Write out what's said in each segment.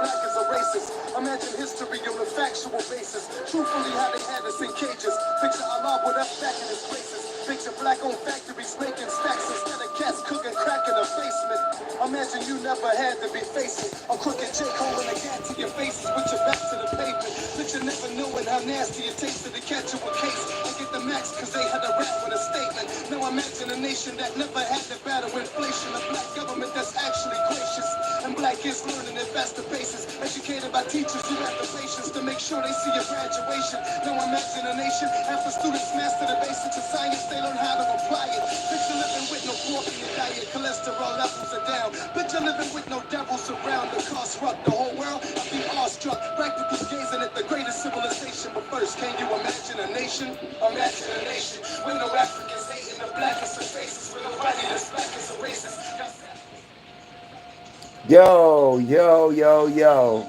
black is a racist. Imagine history on a factual basis. Truthfully, how they had us in cages. Picture Allah with us back in his places. Picture black-owned factories making stacks instead of cats cooking crack in the basement. Imagine you never had to be facing a crooked J. Cole and a gat to your faces with your back to the pavement. Picture never knowing how nasty it tasted to catch you a case and get the max because they had a rap with a statement. Now imagine a nation that never had to battle inflation. A black government that's actually gracious. And black kids learning at faster paces. Educated by teachers who have the patience to make sure they see your graduation. Now imagine a nation after students master the basics of science, they learn how to apply it. Picture living with no pork in your diet, cholesterol levels are down. Picture living with no devils around. The cost struck the whole world, I'd be awestruck. Practically gazing at the greatest civilization. But first, can you imagine a nation? Imagine a nation with no Africans hating the blackest of faces, with nobody that's black as a racist. Yo, yo, yo, yo.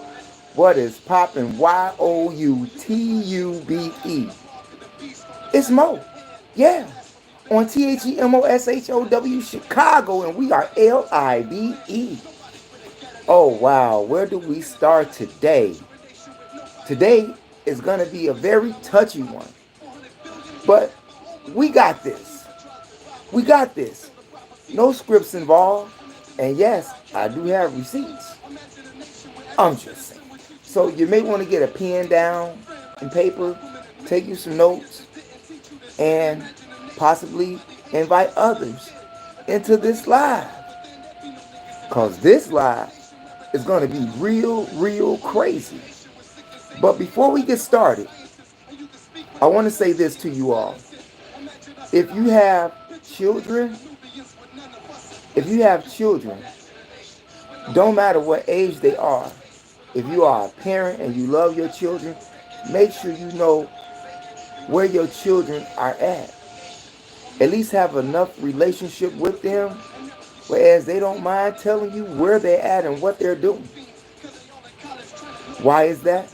What is poppin'? YOUTUBE. It's Mo. Yeah. On THEMOSHOW Chicago, and we are LIVE. Oh, wow. Where do we start today? Today is going to be a very touchy one. But we got this. We got this. No scripts involved. And yes, I do have receipts. I'm just saying. So you may want to get a pen down and paper, take you some notes, and possibly invite others into this live. Because this live is going to be real crazy. But before we get started, I want to say this to you all. If you have children, don't matter what age they are, if you are a parent and you love your children, make sure you know where your children are at. At least have enough relationship with them, whereas they don't mind telling you where they're at and what they're doing. Why is that?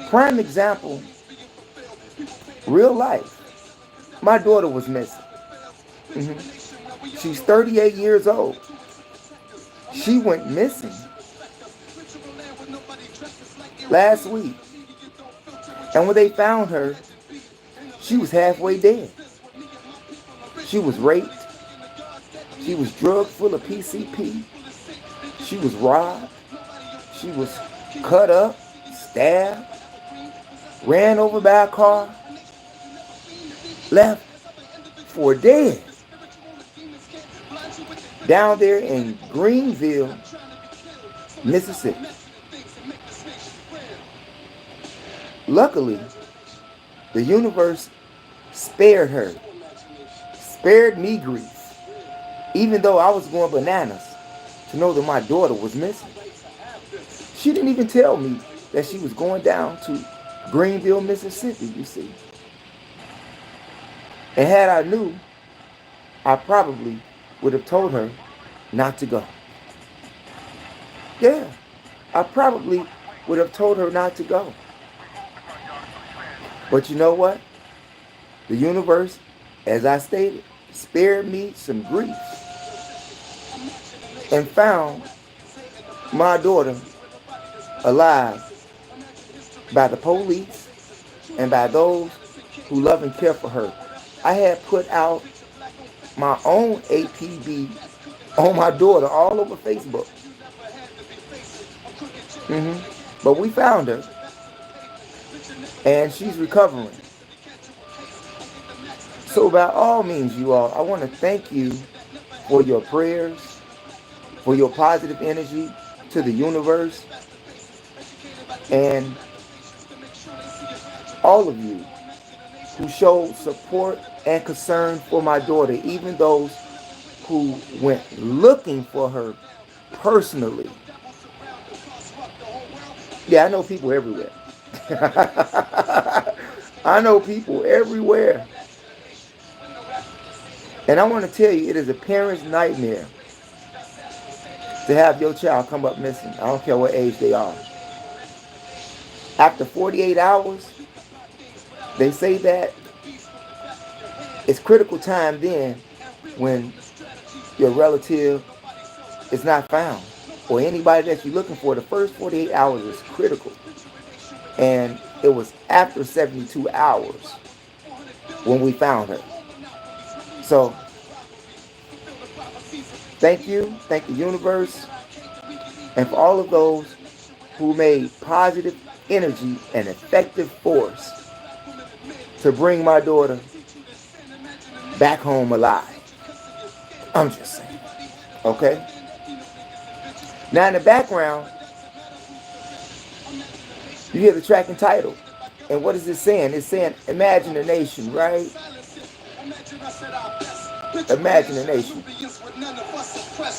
Prime example, real life. My daughter was missing. She's 38 years old. She went missing last week. And when they found her, she was halfway dead. She was raped. She was drugged full of PCP. She was robbed. She was cut up, stabbed, ran over by a car, left for dead. Down there in Greenville, Mississippi. Luckily, the universe spared her, spared me grief, even though I was going bananas to know that my daughter was missing. She didn't even tell me that she was going down to Greenville, Mississippi, you see. And had I knew, I probably would have told her not to go. Yeah, I probably would have told her not to go. But you know what? The universe, as I stated, spared me some grief and found my daughter alive by the police and by those who love and care for her. I had put out my own APB on my daughter all over Facebook. But we found her, and she's recovering. So by all means, you all, I want to thank you for your prayers, for your positive energy to the universe, and all of you who showed support and concern for my daughter, even those who went looking for her personally. Yeah, I know people everywhere. I know people everywhere. And I want to tell you, it is a parent's nightmare to have your child come up missing. I don't care what age they are. After 48 hours, they say that it's critical time then when your relative is not found. or anybody that you're looking for, the first 48 hours is critical. And it was after 72 hours when we found her. So, thank you. Thank the universe. And for all of those who made positive energy an effective force to bring my daughter back home alive. I'm just saying. Okay? Now in the background, you hear the track and title. And what is it saying? It's saying imagination, right? Imagination.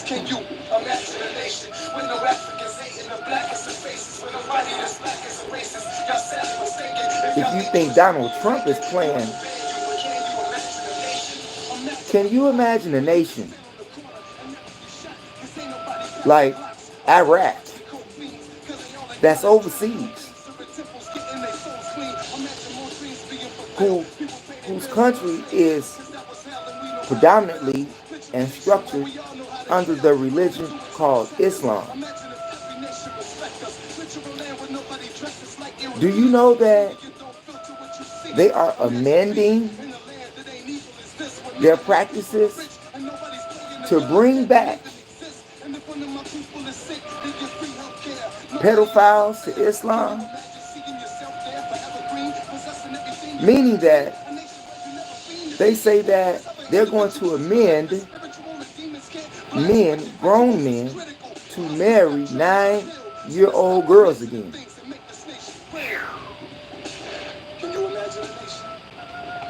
Can you imagine a nation with no Africans hating the blackest of faces, with nobody that's black as a racist? Y'all sadly mistaken. If you think Donald Trump is playing, can you imagine a nation like Iraq that's overseas, whose country is predominantly and structured under the religion called Islam? Do you know that they are amending their practices to bring back pedophiles to Islam? Meaning that they say that they're going to amend men, grown men, to marry 9-year-old girls again.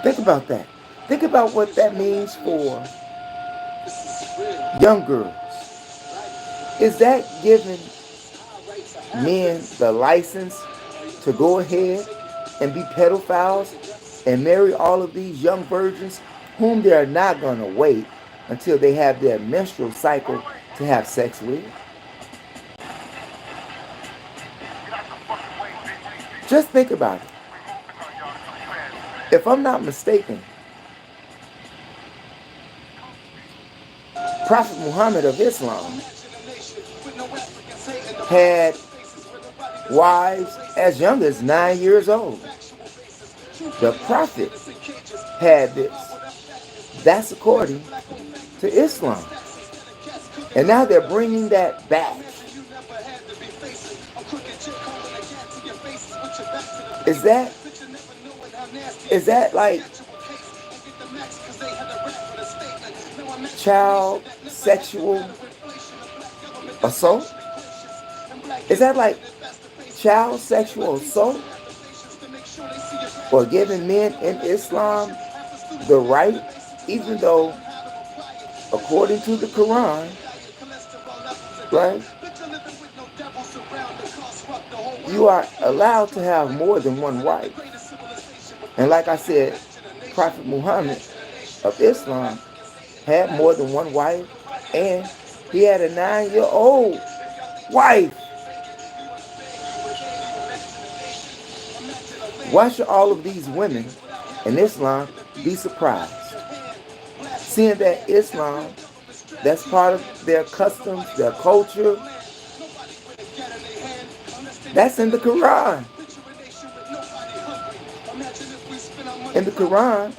Think about that. Think about what that means for young girls. Is that giving men the license to go ahead and be pedophiles and marry all of these young virgins whom they are not going to wait until they have their menstrual cycle to have sex with? Just think about it. If I'm not mistaken, Prophet Muhammad of Islam had wives as young as 9 years old. The Prophet had this. That's according to Islam. And now they're bringing that back. Is that like child sexual assault? Is that like child sexual assault? Or giving men in Islam the right, even though according to the Quran, right, you are allowed to have more than one wife. And like I said, Prophet Muhammad of Islam had more than one wife, and he had a 9-year-old wife. Why should all of these women in Islam be surprised? Seeing that Islam, that's part of their customs, their culture, that's in the Quran. In the Quran,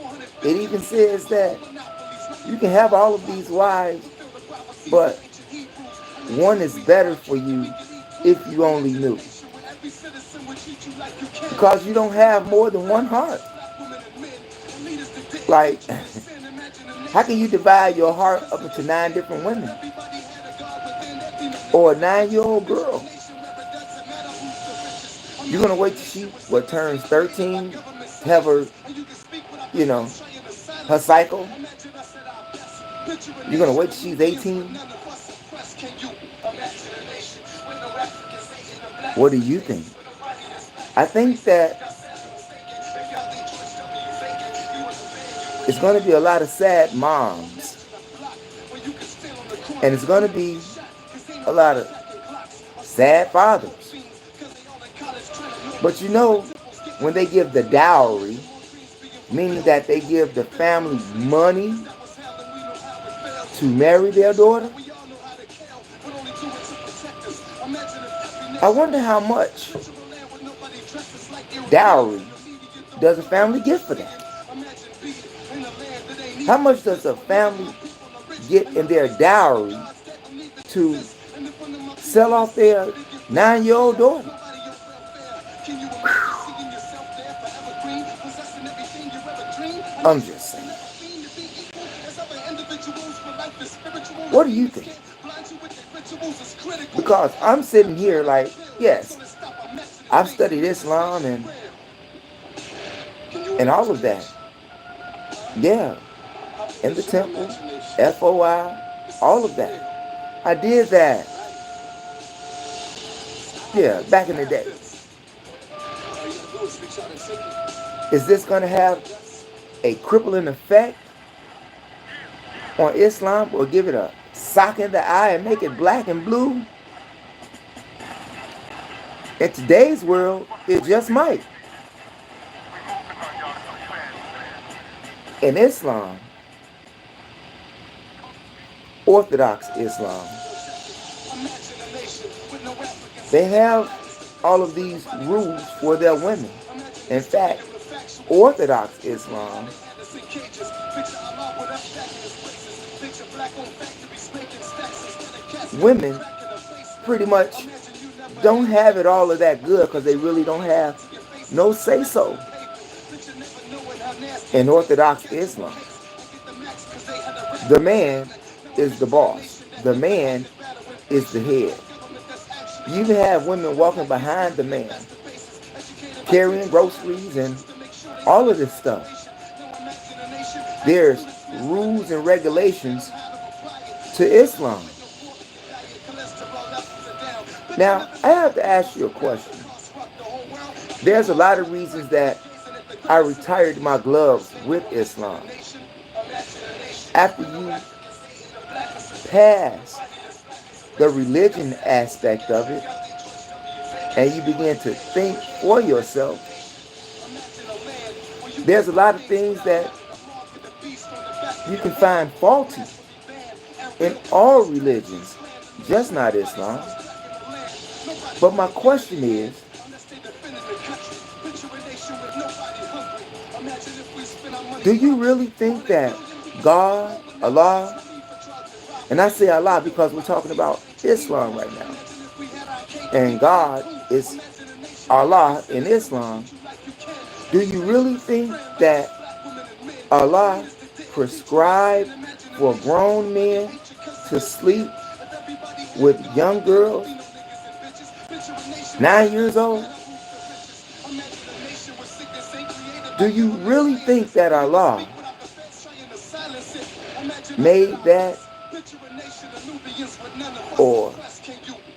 it even says that you can have all of these wives, but one is better for you if you only knew. Because you don't have more than one heart. Like, how can you divide your heart up into 9 different women? Or a 9-year-old girl? You're going to wait till she, turns 13 to have her, her cycle? You're going to wait till she's 18? What do you think? I think that it's going to be a lot of sad moms. And it's going to be a lot of sad fathers. But when they give the dowry, meaning that they give the family money to marry their daughter, I wonder how much dowry does a family get for that? How much does a family get in their dowry to sell off their 9-year-old daughter? I'm just saying. What do you think? Because I'm sitting here like, yes, I've studied Islam and all of that. Yeah, in the temple, FOI, all of that. I did that. Yeah, back in the day. Is this going to have a crippling effect on Islam or give it a sock in the eye and make it black and blue? In today's world, it just might. In Islam, Orthodox Islam, they have all of these rules for their women. In fact, Orthodox Islam, women pretty much don't have it all of that good because they really don't have no say-so in Orthodox Islam. The man is the boss. The man is the head. You even have women walking behind the man, carrying groceries and all of this stuff. There's rules and regulations to Islam. Now, I have to ask you a question. There's a lot of reasons that I retired my gloves with Islam. After you pass the religion aspect of it and you begin to think for yourself, there's a lot of things that you can find faulty in all religions, just not Islam. But my question is, do you really think that God, Allah, and I say Allah because we're talking about Islam right now, and God is Allah in Islam, do you really think that Allah prescribed for grown men to sleep with young girls, 9 years old? Do you really think that Allah made that or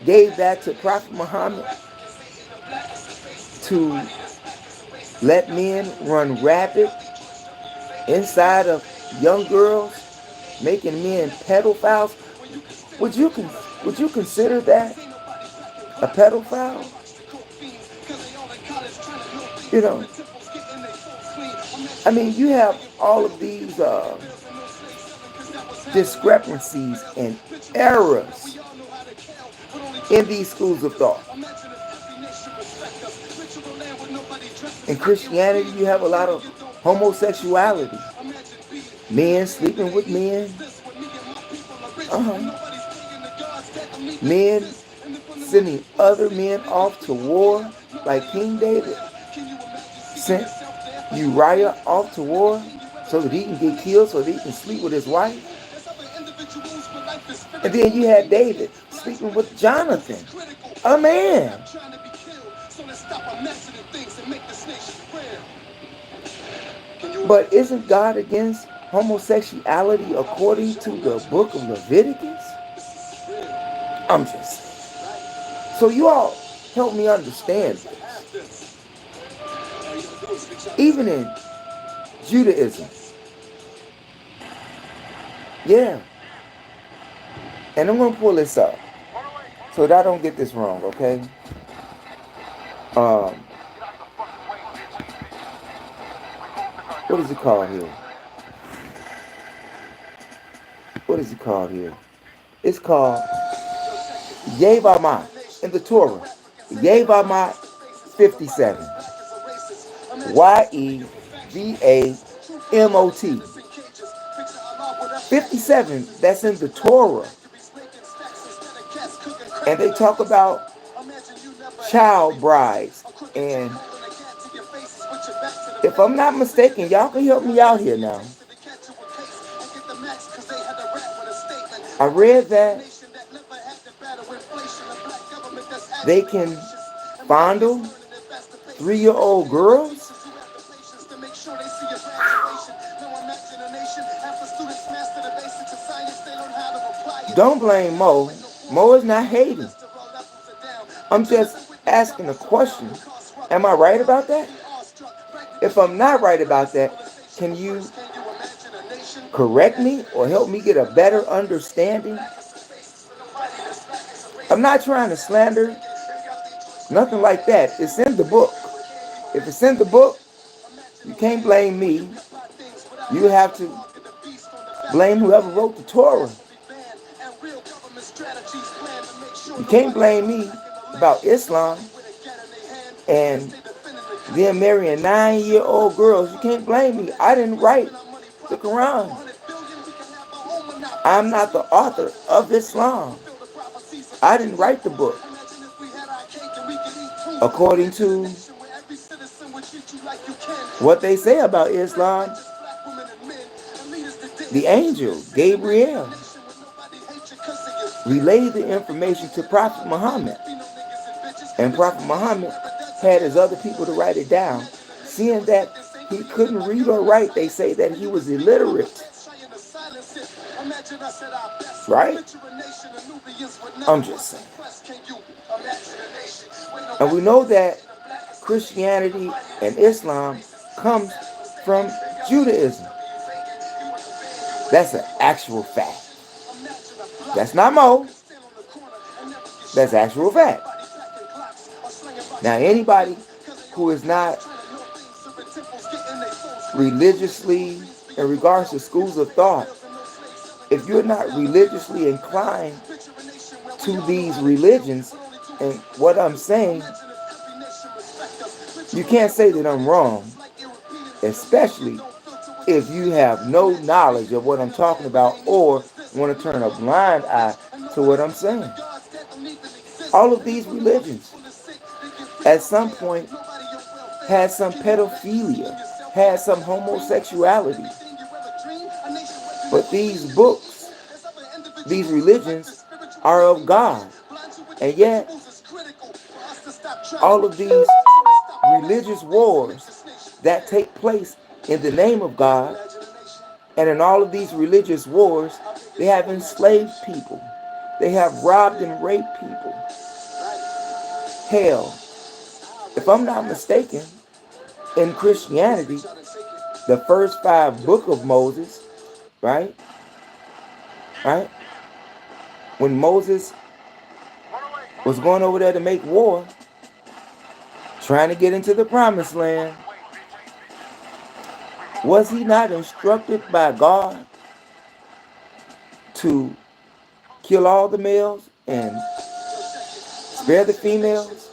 gave that to Prophet Muhammad to let men run rapid inside of young girls, making men pedophiles? Would you consider that a pedophile? You know, I mean, you have all of these discrepancies and errors in these schools of thought. In Christianity, you have a lot of homosexuality. Men sleeping with men. Men sending other men off to war, like King David sent Uriah off to war so that he can get killed, so that he can sleep with his wife. And then you had David sleeping with Jonathan, a man. But isn't God against homosexuality according to the book of Leviticus? I'm just saying. So you all help me understand this. Even in Judaism. Yeah. And I'm going to pull this up so that I don't get this wrong, okay? What is it called here? What is it called here? It's called Yevamah in the Torah. Yevamot 57. Yevamot. 57, that's in the Torah. And they talk about child brides. And if I'm not mistaken, y'all can help me out here now. I read that they can fondle 3-year-old girls. Don't blame Mo. Mo is not hating. I'm just asking a question. Am I right about that? If I'm not right about that, can you correct me or help me get a better understanding? I'm not trying to slander. Nothing like that. It's in the book. If it's in the book, you can't blame me. You have to blame whoever wrote the Torah. You can't blame me about Islam and them marrying 9-year-old girls. You can't blame me. I didn't write the Quran. I'm not the author of Islam. I didn't write the book. According to what they say about Islam, the angel, Gabriel, relayed the information to Prophet Muhammad. And Prophet Muhammad had his other people to write it down. Seeing that he couldn't read or write, they say that he was illiterate. Right? I'm just saying. And we know that Christianity and Islam comes from Judaism. That's an actual fact. That's not Mo. That's actual fact. Now, anybody who is not religiously, in regards to schools of thought, if you're not religiously inclined to these religions, and what I'm saying, you can't say that I'm wrong, especially if you have no knowledge of what I'm talking about or want to turn a blind eye to what I'm saying. All of these religions, at some point, had some pedophilia, had some homosexuality. But these books, these religions, are of God. And yet, all of these religious wars that take place in the name of God, and in all of these religious wars, they have enslaved people. They have robbed and raped people. Hell, if I'm not mistaken, in Christianity, the first 5 books of Moses, right? Right? When Moses was going over there to make war, trying to get into the promised land, was he not instructed by God to kill all the males and spare the females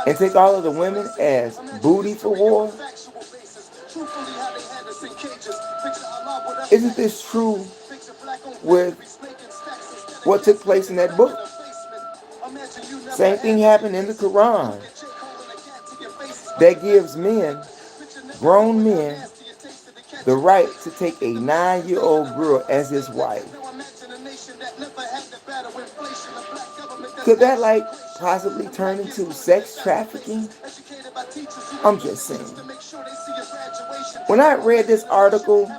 and take all of the women as booty for war? Isn't this true with what took place in that book? Same thing happened in the Quran that gives men, grown men, the right to take a 9-year-old girl as his wife. Could that possibly turn into sex trafficking? I'm just saying. When I read this article,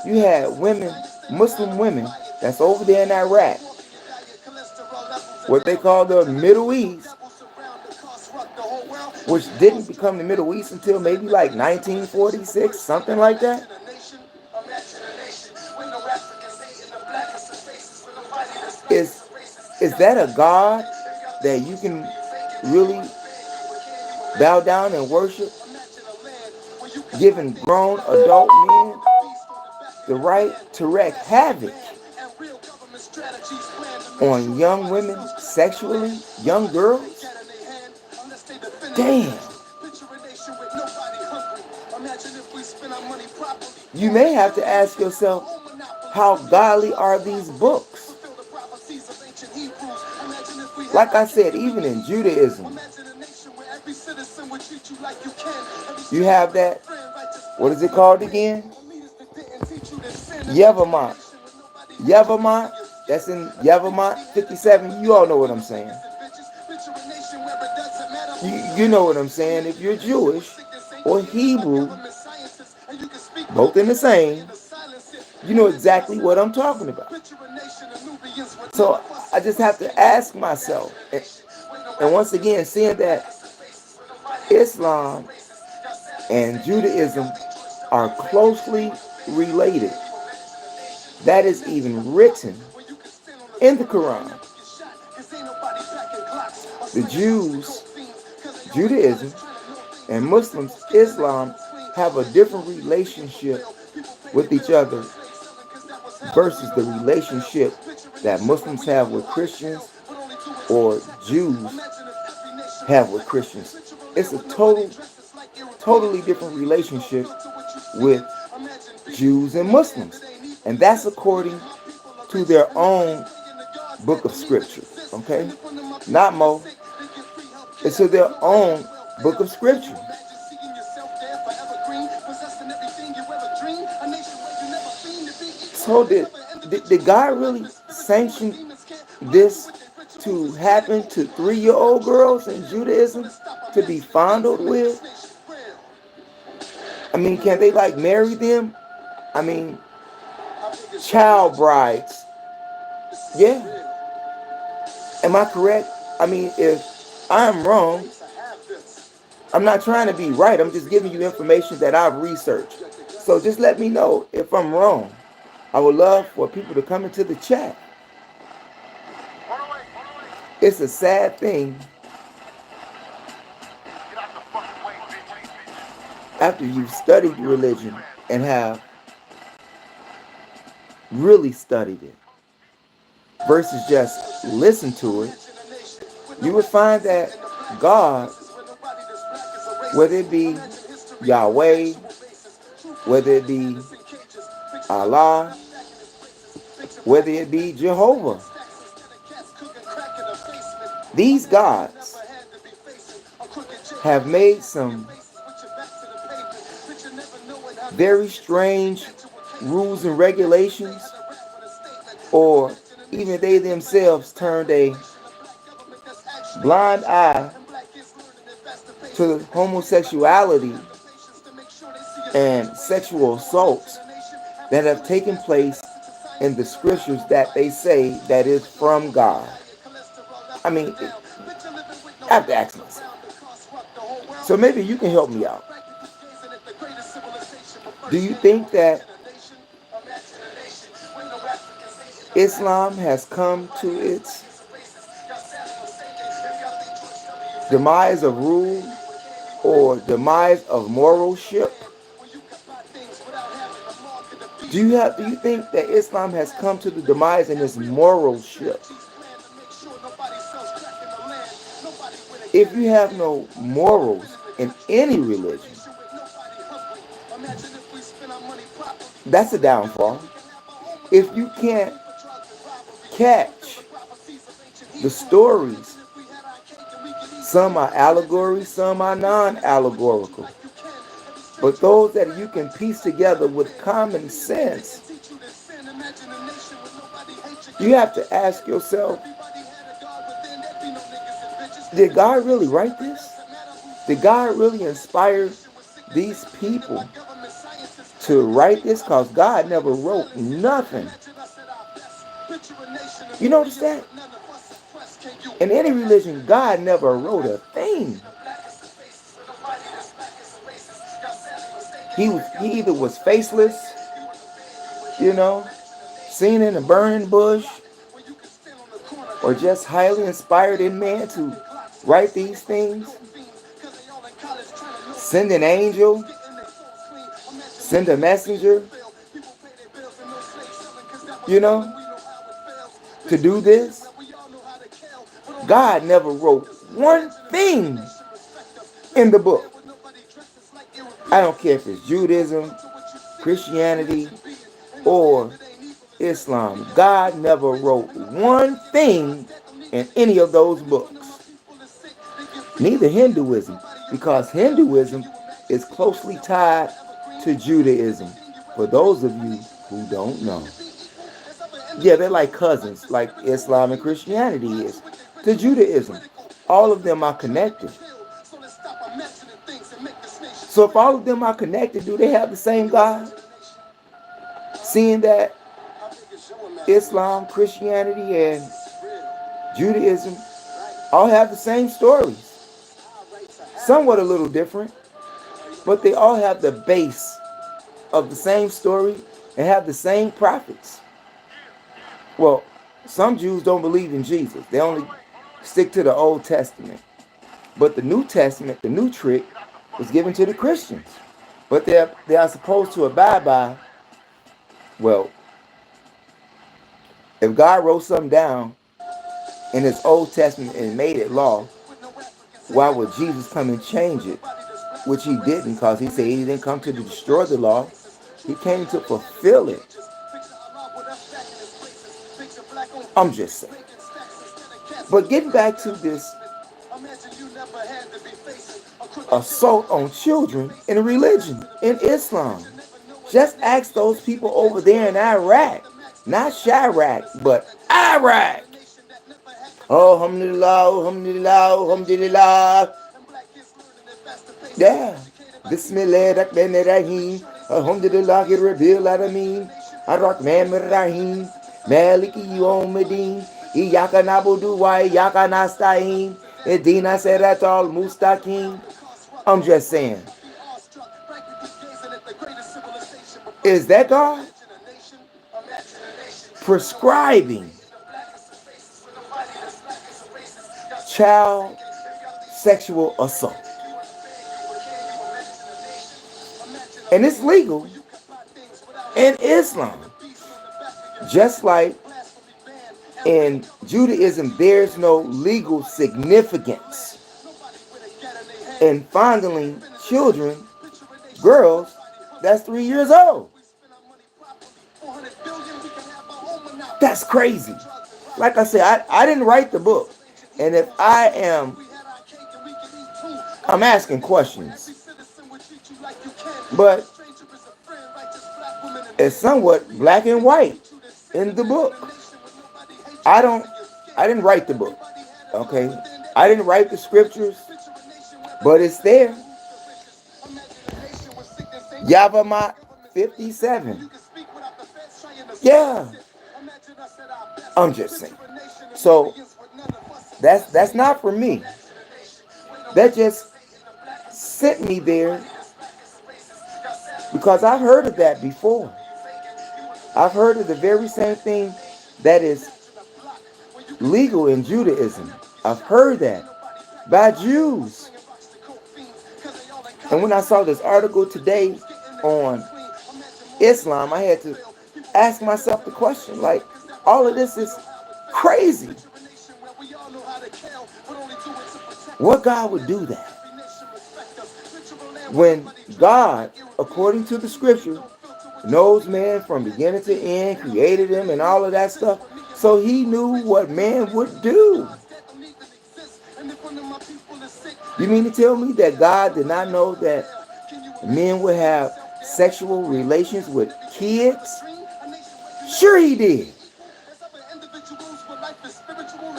you had women, Muslim women, that's over there in Iraq, what they call the Middle East, which didn't become the Middle East until maybe 1946, something like that. Is that a God that you can really bow down and worship? Giving grown adult men the right to wreak havoc on young women's sexually young girls? Damn. You may have to ask yourself, how godly are these books? Like I said, even in Judaism, you have that, what is it called again? Yevamot. Yevamot, that's in Yevamot 57. You all know what I'm saying. You know what I'm saying. If you're Jewish or Hebrew, both in the same, you know exactly what I'm talking about. So I just have to ask myself, and once again, seeing that Islam and Judaism are closely related, that is even written in the Quran. The Jews, Judaism, and Muslims, Islam, have a different relationship with each other versus the relationship that Muslims have with Christians or Jews have with Christians. It's a totally different relationship with Jews and Muslims. And that's according to their own book of scripture. Okay? Not Mo. It's to their own book of scripture. So did God really sanction this to happen to 3-year-old girls in Judaism to be fondled with? I mean, can they like marry them? I mean, child brides. Yeah. Am I correct? I mean, if I'm wrong, I'm not trying to be right. I'm just giving you information that I've researched. So just let me know if I'm wrong. I would love for people to come into the chat. It's a sad thing after you've studied religion and have really studied it versus just listen to it, you would find that God, whether it be Yahweh, whether it be Allah, whether it be Jehovah, these gods have made some very strange rules and regulations, or even they themselves turned a blind eye to homosexuality and sexual assaults that have taken place in the scriptures that they say that is from God. I mean, I have to ask myself. So maybe you can help me out. Do you think that Islam has come to its demise of rule or demise of moralship? Do you think that Islam has come to the demise in its moralship? If you have no morals in any religion, that's a downfall. If you can't catch the stories, some are allegories, some are non-allegorical, but those that you can piece together with common sense, you have to ask yourself, did God really write this? Did God really inspire these people to write this? Because God never wrote nothing. You notice that? In any religion, God never wrote a thing. He either was faceless, seen in a burning bush, or just highly inspired in man to write these things. Send an angel, send a messenger, to do this. God never wrote one thing in the book. I don't care if it's Judaism, Christianity, or Islam. God never wrote one thing in any of those books. Neither Hinduism, because Hinduism is closely tied to Judaism. For those of you who don't know. Yeah, they're like cousins, like Islam and Christianity is to Judaism. All of them are connected. So if all of them are connected, do they have the same God? Seeing that Islam, Christianity, and Judaism all have the same stories. Somewhat a little different, but they all have the base of the same story and have the same prophets. Well, some Jews don't believe in Jesus. They only stick to the Old Testament. But the New Testament, the new trick, was given to the Christians. But they are supposed to abide by, well, if God wrote something down in his Old Testament and made it law, why would Jesus come and change it? Which he didn't, because he said he didn't come to destroy the law. He came to fulfill it. I'm just saying. But getting back to this assault on children in religion, in Islam. Just ask those people over there in Iraq. Not Chirac, but Iraq. Oh, alhamdulillah, alhamdulillah, alhamdulillah. Yeah. Bismillahirrahmanirrahim. Alhamdulillah, Rabbil Alameen. Ar-Rahman Ar-Rahim. Maliki Yawmiddin. Iyaka nabudu wa iyaka nasta'in. Idina siratal mustaqim. I'm just saying. Is that God prescribing child sexual assault? And it's legal in Islam. Just like in Judaism, there's no legal significance in fondling children, girls, that's 3 years old. That's crazy. Like I said, I didn't write the book. And if I'm asking questions. But it's somewhat black and white in the book. I didn't write the book. Okay? I didn't write the scriptures, but it's there. Yavamat 57. Yeah. I'm just saying. So that's not for me. That just sent me there because I've heard of that before. I've heard of the very same thing that is legal in Judaism. I've heard that by Jews. And when I saw this article today on Islam, I had to ask myself the question, like, all of this is crazy. What God would do that? When God, according to the scripture, knows man from beginning to end, created him and all of that stuff, so he knew what man would do. You mean to tell me that God did not know that men would have sexual relations with kids? Sure he did.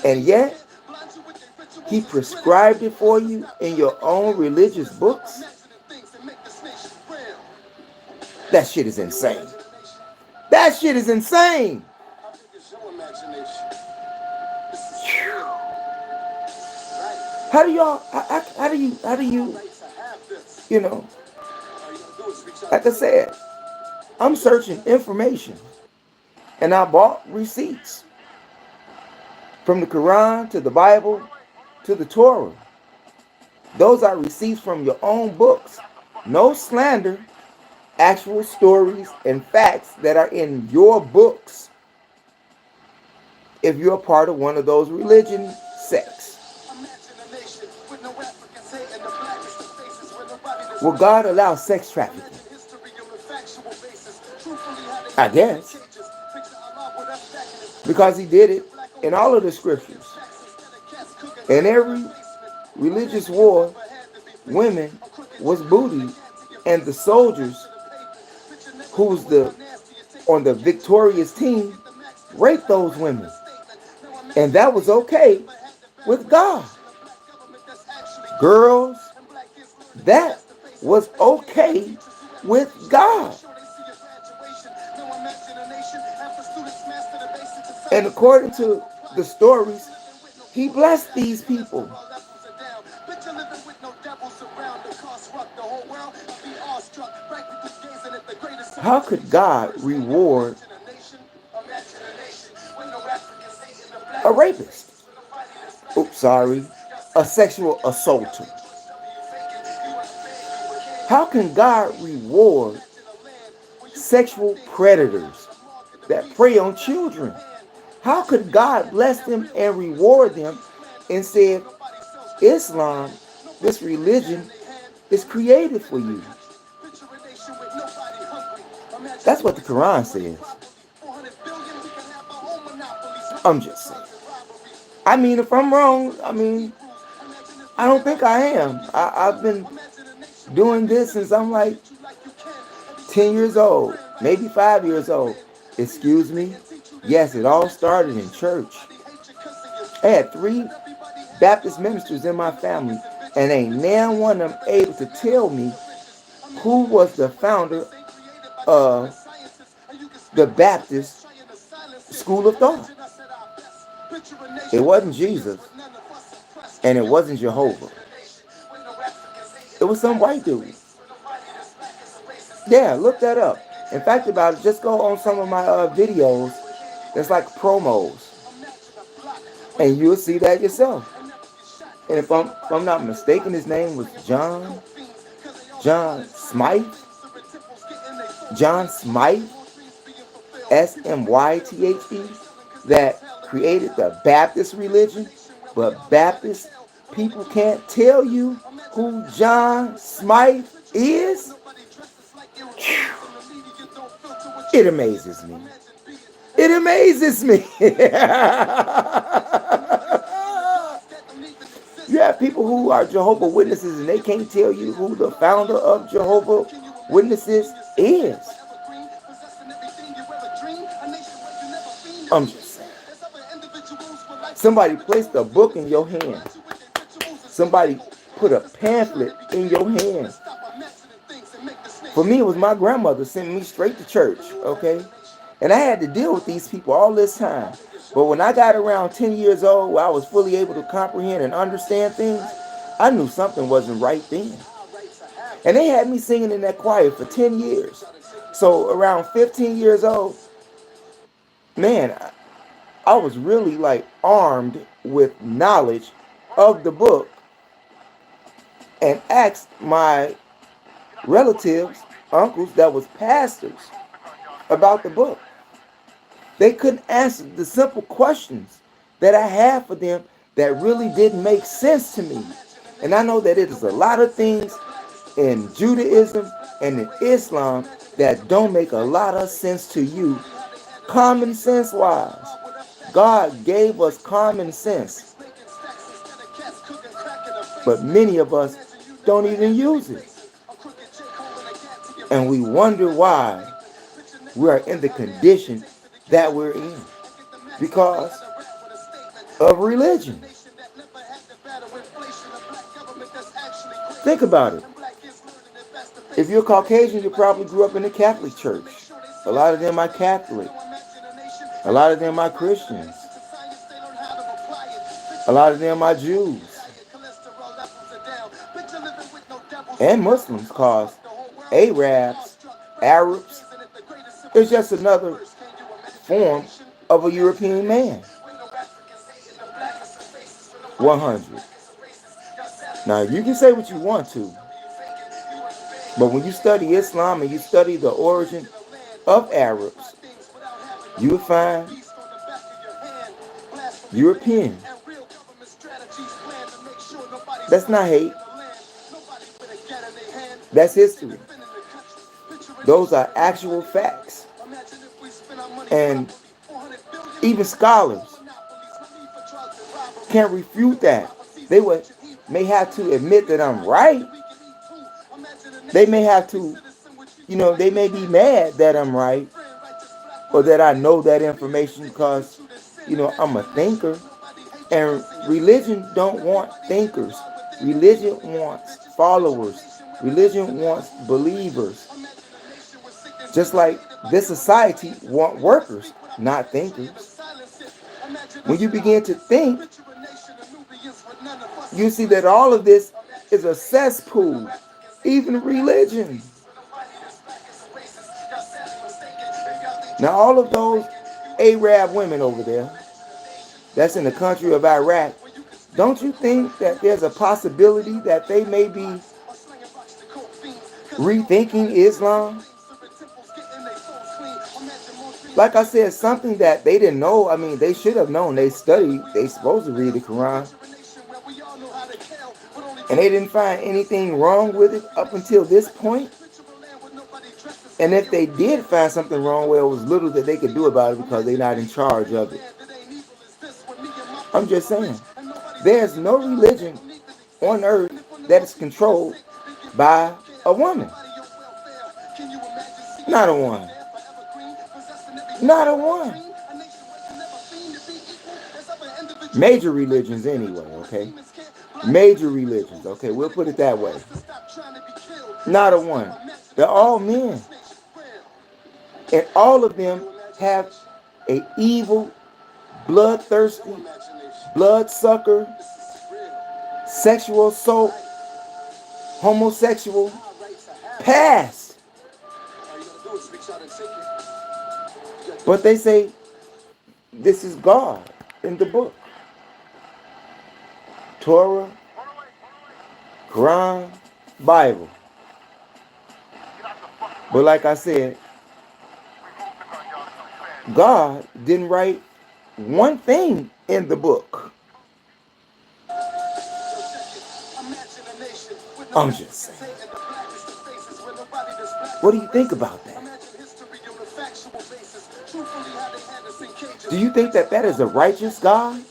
And yet, he prescribed it for you in your own religious books? That shit is insane. That shit is insane. How do y'all, how do you, you know, like I said, I'm searching information and I bought receipts from the Quran to the Bible to the Torah. Those are receipts from your own books. No slander, actual stories and facts that are in your books. If you're a part of one of those religion sex. Will God allow sex trafficking? I guess. Because he did it in all of the scriptures. In every religious war, women was booty, and the soldiers who was on the victorious team raped those women. And that was okay with God. Girls, that was okay with God. And according to the stories, he blessed these people. How could God reward a rapist? Oops, sorry. A sexual assaulter. How can God reward sexual predators that prey on children? How could God bless them and reward them and say, Islam, this religion, is created for you? That's what the Quran says. I'm just saying. I mean, if I'm wrong, I don't think I am. I've been doing this since I'm like 10 years old, maybe 5 years old. Excuse me? Yes, it all started in church. I had 3 Baptist ministers in my family, and ain't now one of them able to tell me who was the founder of the Baptist school of thought. It wasn't Jesus, and it wasn't Jehovah. It was some white dude. Yeah, look that up. In fact, about it, just go on some of my videos. There's like promos, and you'll see that yourself. And if I'm not mistaken, his name was John Smythe. John Smythe, Smythe, that created the Baptist religion. But Baptist people can't tell you who John Smythe is. It amazes me. It amazes me. You have people who are Jehovah's Witnesses and they can't tell you who the founder of Jehovah's Witnesses is. I'm just saying. Somebody placed a book in your hand. Somebody put a pamphlet in your hand. For me, it was my grandmother sent me straight to church, okay? And I had to deal with these people all this time. But when I got around 10 years old, where I was fully able to comprehend and understand things, I knew something wasn't right then. And they had me singing in that choir for 10 years. So around 15 years old, man, I was really like armed with knowledge of the book and asked my relatives, uncles that was pastors about the book. They couldn't answer the simple questions that I had for them that really didn't make sense to me. And I know that it is a lot of things in Judaism and in Islam that don't make a lot of sense to you, common sense wise. God gave us common sense, but many of us don't even use it. And we wonder why we are in the condition that we're in because of religion. Think about it. If you're Caucasian, you probably grew up in the Catholic Church. A lot of them are Catholic. A lot of them are Christians. A lot of them are Jews. And Muslims, cause Arabs, is just another form of a European man. 100. Now, you can say what you want to, but when you study Islam and you study the origin of Arabs, you will find European That's not hate. That's history. Those are actual facts. And even scholars can't refute that. They may have to admit that I'm right. They may have to, they may be mad that I'm right or that I know that information because, I'm a thinker. And religion don't want thinkers. Religion wants followers. Religion wants believers. Just like this society want workers, not thinkers. When you begin to think, you see that all of this is a cesspool, even religion. Now all of those Arab women over there, that's in the country of Iraq, don't you think that there's a possibility that they may be rethinking Islam? Like I said, something that they didn't know. I mean, they should have known. They studied. They supposed to read the Quran. And they didn't find anything wrong with it up until this point. And if they did find something wrong, well, it was little that they could do about it because they're not in charge of it. I'm just saying, there's no religion on earth that is controlled by a woman. Not a one. Not a one. Major religions anyway, okay? Major religions, okay? We'll put it that way. Not a one. They're all men. And all of them have a evil, bloodthirsty, bloodsucker, sexual assault, homosexual past. But they say this is God in the book. Torah, Quran, Bible. But like I said, God didn't write one thing in the book. I'm just saying. What do you think about that? Do you think that is a righteous God?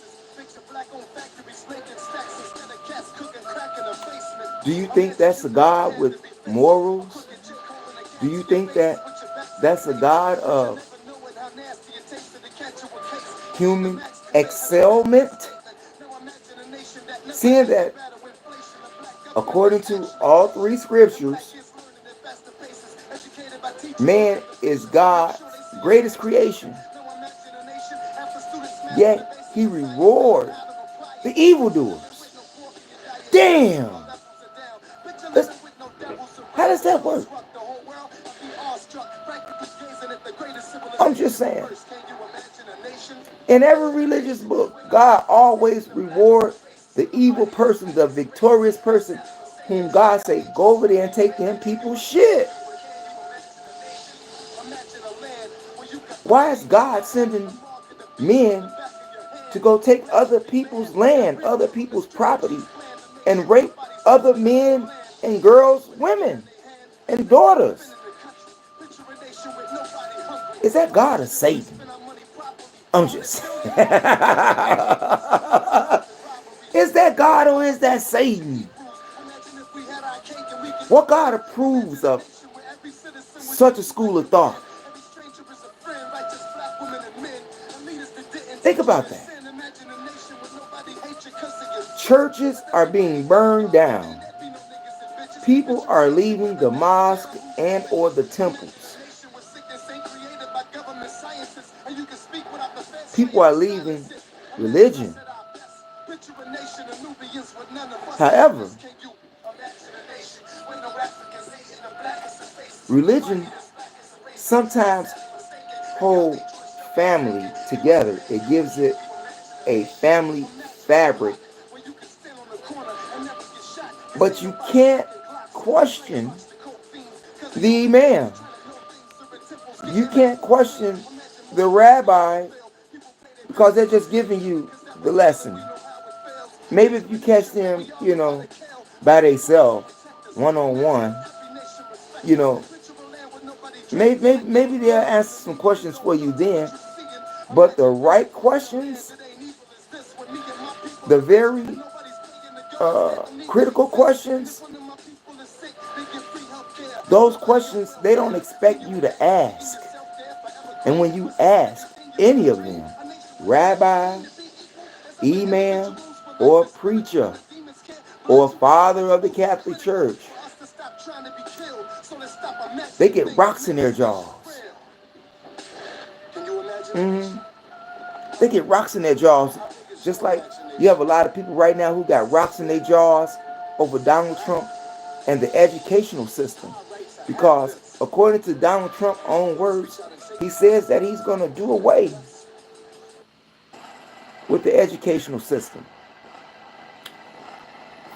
Do you think that's a God with morals? Do you think that that's a God of human excelment? Seeing that according to all three scriptures, man is God's greatest creation. Yet he rewards the evildoers. Damn! How does that work? I'm just saying. In every religious book, God always rewards the evil person, the victorious person, whom God say, go over there and take them people's shit. Why is God sending men to go take other people's land, other people's property, and rape other men and girls, women, and daughters? Is that God or Satan? I'm just is that God or is that Satan? What God approves of such a school of thought? Think about that. Churches are being burned down. People are leaving the mosque and or the temples. People are leaving religion. However, religion sometimes holds family together. It gives it a family fabric. But you can't question the imam. You can't question the rabbi because they're just giving you the lesson. Maybe if you catch them, by themselves, one on one, you know, maybe they'll answer some questions for you then. But the right questions, the very critical questions, those questions they don't expect you to ask. And when you ask any of them, rabbi, imam, or preacher, or father of the Catholic Church, they get rocks in their jaws. Mm-hmm. They get rocks in their jaws. Just like you have a lot of people right now who got rocks in their jaws over Donald Trump and the educational system. Because according to Donald Trump's own words, he says that he's going to do away with the educational system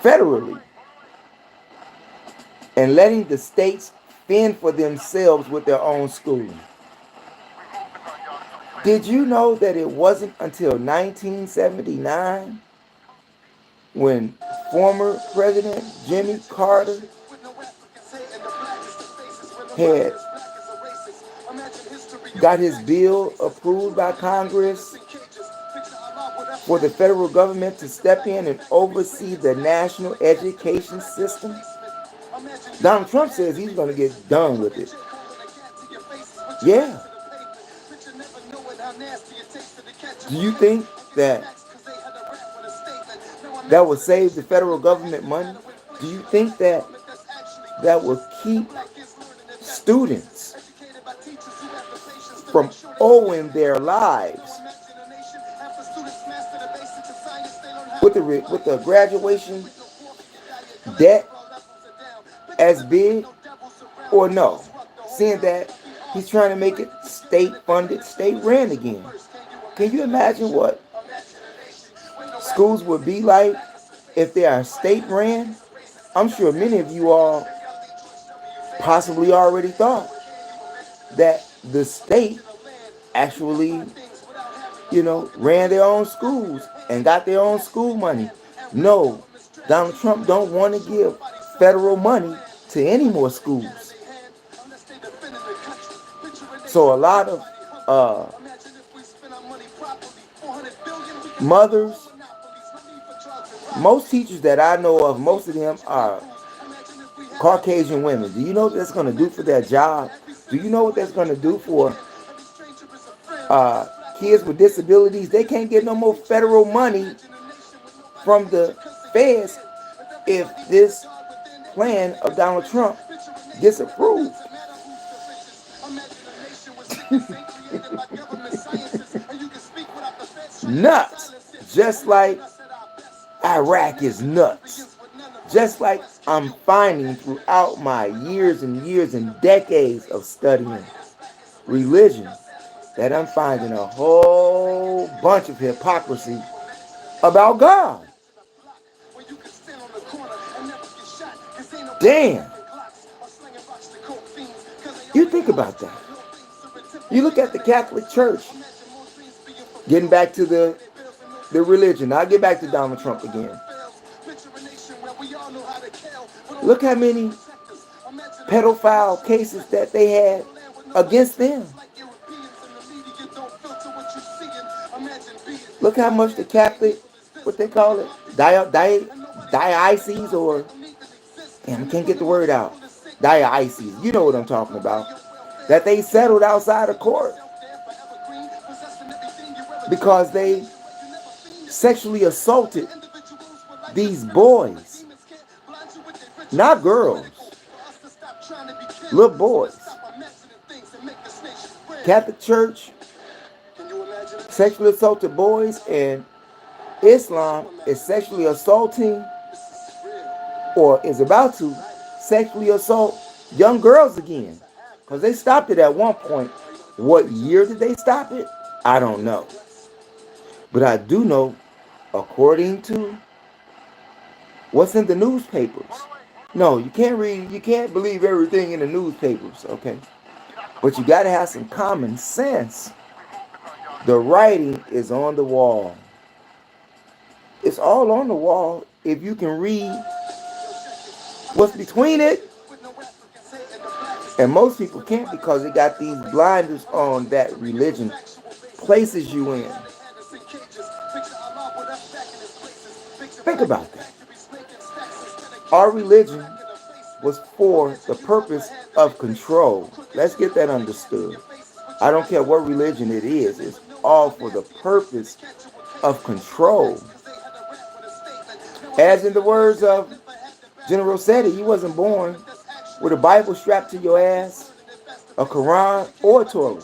federally and letting the states fend for themselves with their own schooling. Did you know that it wasn't until 1979 when former President Jimmy Carter had got his bill approved by Congress for the federal government to step in and oversee the national education system? Donald Trump says he's going to get done with it. Yeah. Do you think that that will save the federal government money? Do you think that that will keep students from owing their lives with the graduation debt as big, or no? Seeing that he's trying to make it state funded, state ran again. Can you imagine what schools would be like if they are state ran? I'm sure many of you all possibly already thought that the state actually, ran their own schools and got their own school money. No, Donald Trump don't want to give federal money to any more schools. So a lot of mothers, most teachers that I know of, most of them are Caucasian women. Do you know what that's going to do for their job? Do you know what that's going to do for kids with disabilities? They can't get no more federal money from the feds if this plan of Donald Trump gets approved. Nuts. Just like Iraq is nuts. Just like I'm finding throughout my years and years and decades of studying religion, that I'm finding a whole bunch of hypocrisy about God. Damn. You think about that. You look at the Catholic Church. Getting back to the religion. I'll get back to Donald Trump again. Look how many pedophile cases that they had against them. Look how much the Catholic, what they call it, diocese, or, damn, I can't get the word out. Diocese, you know what I'm talking about. That they settled outside of court because they sexually assaulted these boys, not girls, little boys. Catholic Church sexually assaulted boys, and Islam is sexually assaulting, or is about to sexually assault young girls again, because they stopped it at one point. What year did they stop it? I don't know. But I do know, according to what's in the newspapers. No, you can't believe everything in the newspapers, okay? But you got to have some common sense. The writing is on the wall. It's all on the wall. If you can read what's between it, and most people can't because they got these blinders on that religion places you in. Think about that. Our religion was for the purpose of control. Let's get that understood. I don't care what religion it is, it's all for the purpose of control. As in the words of General Seti, you wasn't born with a Bible strapped to your ass, a Quran, or a Torah.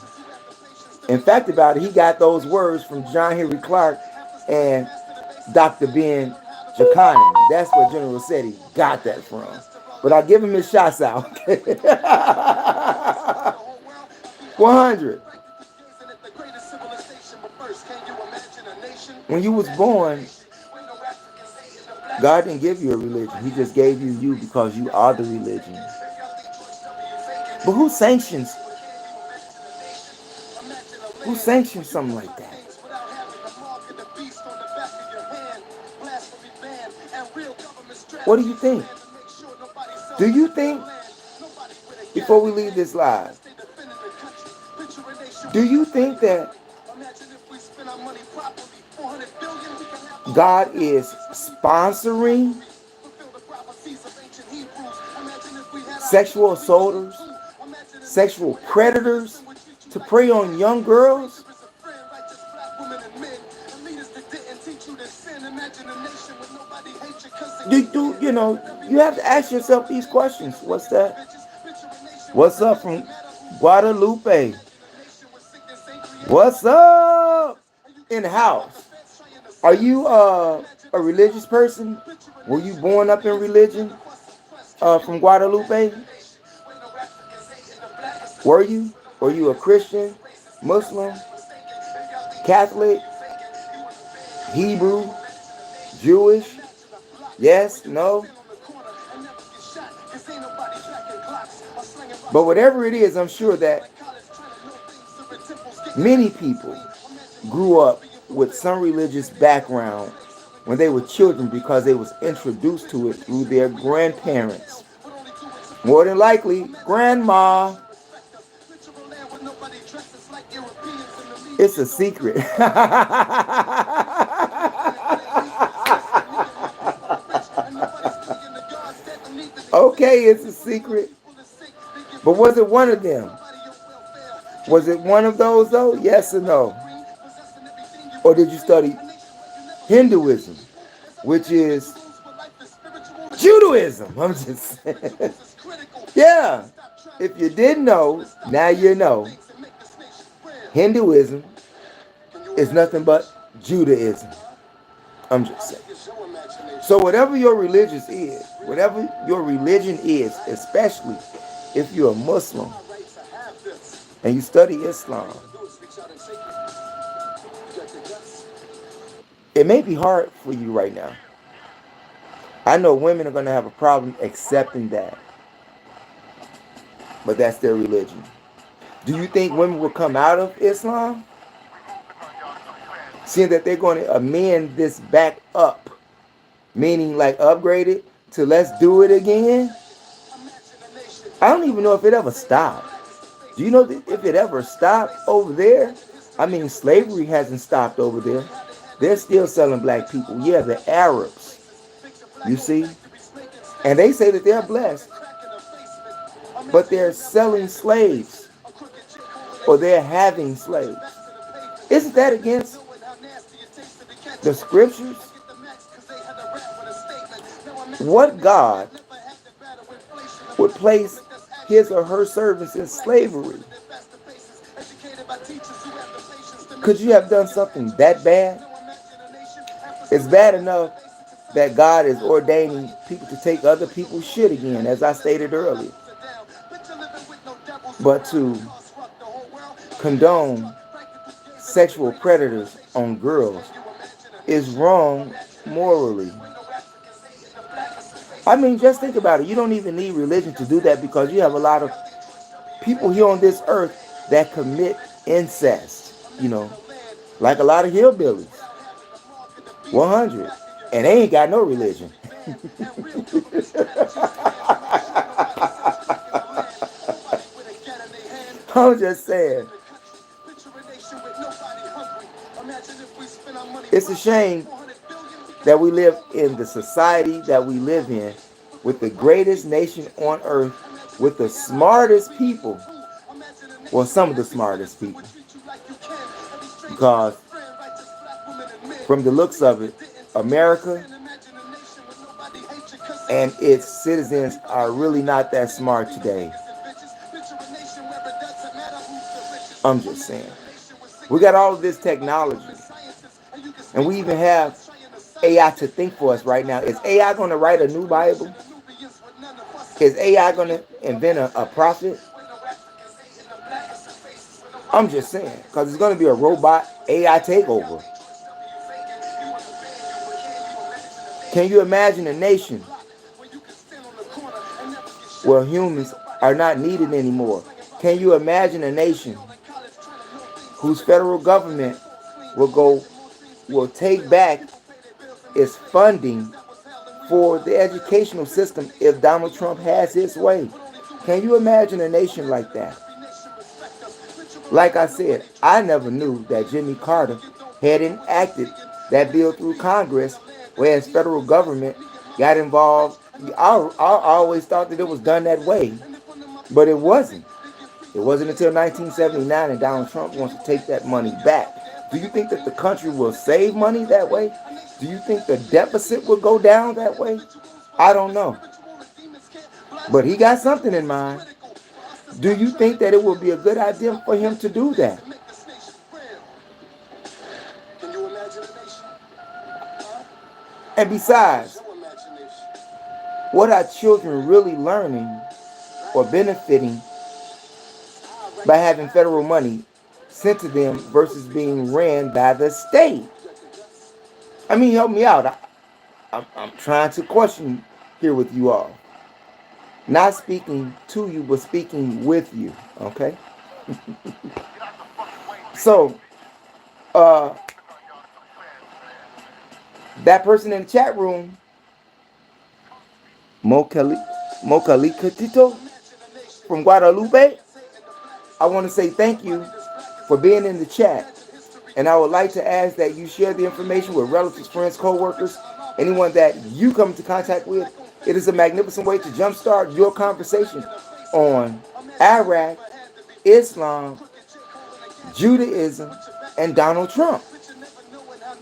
In fact about it, he got those words from John Henry Clark and Dr. Ben Jakanen. That's where General Seti got that from. But I'll give him his shots out. 100. When you was born, God didn't give you a religion. He just gave you you because you are the religion. But who sanctions something like that? What do you think? Do you think, before we leave this live, do you think that God is sponsoring sexual assaulters, sexual predators to prey on young girls? You have to ask yourself these questions. What's that? What's up from Guadalupe? What's up in the house? Are you a religious person? Were you born up in religion from Guadalupe? Were you? Were you a Christian, Muslim, Catholic, Hebrew, Jewish? Yes? No? But whatever it is, I'm sure that many people grew up with some religious background when they were children because they was introduced to it through their grandparents. More than likely, grandma. It's a secret. Okay, it's a secret. But was it one of them? Was it one of those though? Yes or no? Or did you study Hinduism, which is Judaism? I'm just saying. Yeah. If you didn't know, now you know. Hinduism is nothing but Judaism. I'm just saying. So whatever your religion is, especially if you're a Muslim and you study Islam, it may be hard for you right now. I know women are going to have a problem accepting that, but that's their religion. Do you think women will come out of Islam, seeing that they're going to amend this back up, meaning like upgrade it to let's do it again? I don't even know if it ever stopped. Do you know if it ever stopped over there? I mean, slavery hasn't stopped over there. They're still selling black people. Yeah, the Arabs. You see? And they say that they're blessed. But they're selling slaves. Or they're having slaves. Isn't that against the scriptures? What God would place his or her servants in slavery? Could you have done something that bad? It's bad enough that God is ordaining people to take other people's shit again, as I stated earlier. But to condone sexual predators on girls is wrong morally. I mean, just think about it. You don't even need religion to do that because you have a lot of people here on this earth that commit incest, like a lot of hillbillies. 100. And they ain't got no religion. I'm just saying. It's a shame that we live in the society that we live in with the greatest nation on earth, with the smartest people. Well, some of the smartest people. Because from the looks of it, America and its citizens are really not that smart today. I'm just saying. We got all of this technology. And we even have AI to think for us right now. Is AI going to write a new Bible? Is AI going to invent a prophet? I'm just saying. Because it's going to be a robot AI takeover. Can you imagine a nation where humans are not needed anymore? Can you imagine a nation whose federal government will take back its funding for the educational system if Donald Trump has his way? Can you imagine a nation like that? Like I said, I never knew that Jimmy Carter had enacted that bill through Congress, whereas federal government got involved. I always thought that it was done that way, but it wasn't. It wasn't until 1979 and Donald Trump wants to take that money back. Do you think that the country will save money that way? Do you think the deficit will go down that way? I don't know. But he got something in mind. Do you think that it would be a good idea for him to do that? And besides, what are children really learning or benefiting by having federal money sent to them versus being ran by the state? I mean, help me out. I'm trying to question here with you all. Not speaking to you, but speaking with you. Okay? So, that person in the chat room, Mocalicatito from Guadalupe, I want to say thank you for being in the chat. And I would like to ask that you share the information with relatives, friends, co-workers, anyone that you come into contact with. It is a magnificent way to jumpstart your conversation on Iraq, Islam, Judaism, and Donald Trump,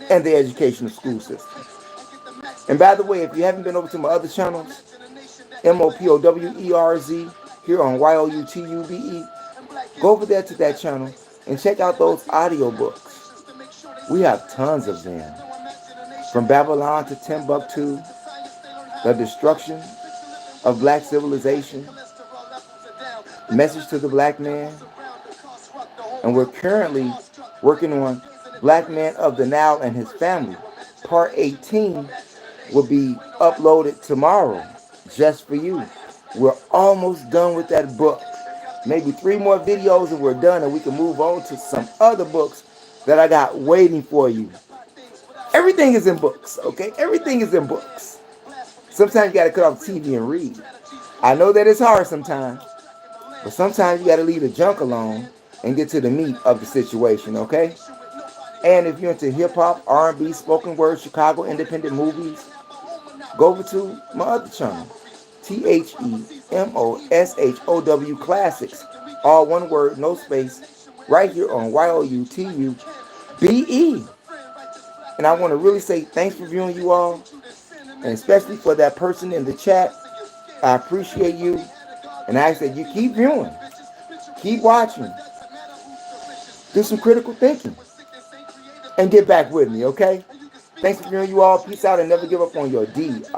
and the educational school system. And by the way, if you haven't been over to my other channels, MOPOWERZ, here on YOUTUBE, go over there to that channel and check out those audiobooks. We have tons of them. From Babylon to Timbuktu, The Destruction of Black Civilization, Message to the Black Man. And we're currently working on Black Man of the Nile and His Family. Part 18 will be uploaded tomorrow, just for you. We're almost done with that book. Maybe 3 more videos and we're done, and we can move on to some other books that I got waiting for you. Everything is in books, okay? Everything is in books. Sometimes you got to cut off the TV and read. I know that it's hard sometimes, but sometimes you got to leave the junk alone and get to the meat of the situation, okay? And if you're into hip-hop, R&B, spoken word, Chicago independent movies, go over to my other channel, THEMOSHOW Classics, all one word, no space, right here on YOUTUBE. And I want to really say thanks for viewing, you all, and especially for that person in the chat. I appreciate you, and I ask that you keep viewing, keep watching, do some critical thinking, and get back with me, okay? Thanks for viewing, you all. Peace out, and never give up on your DREAMS.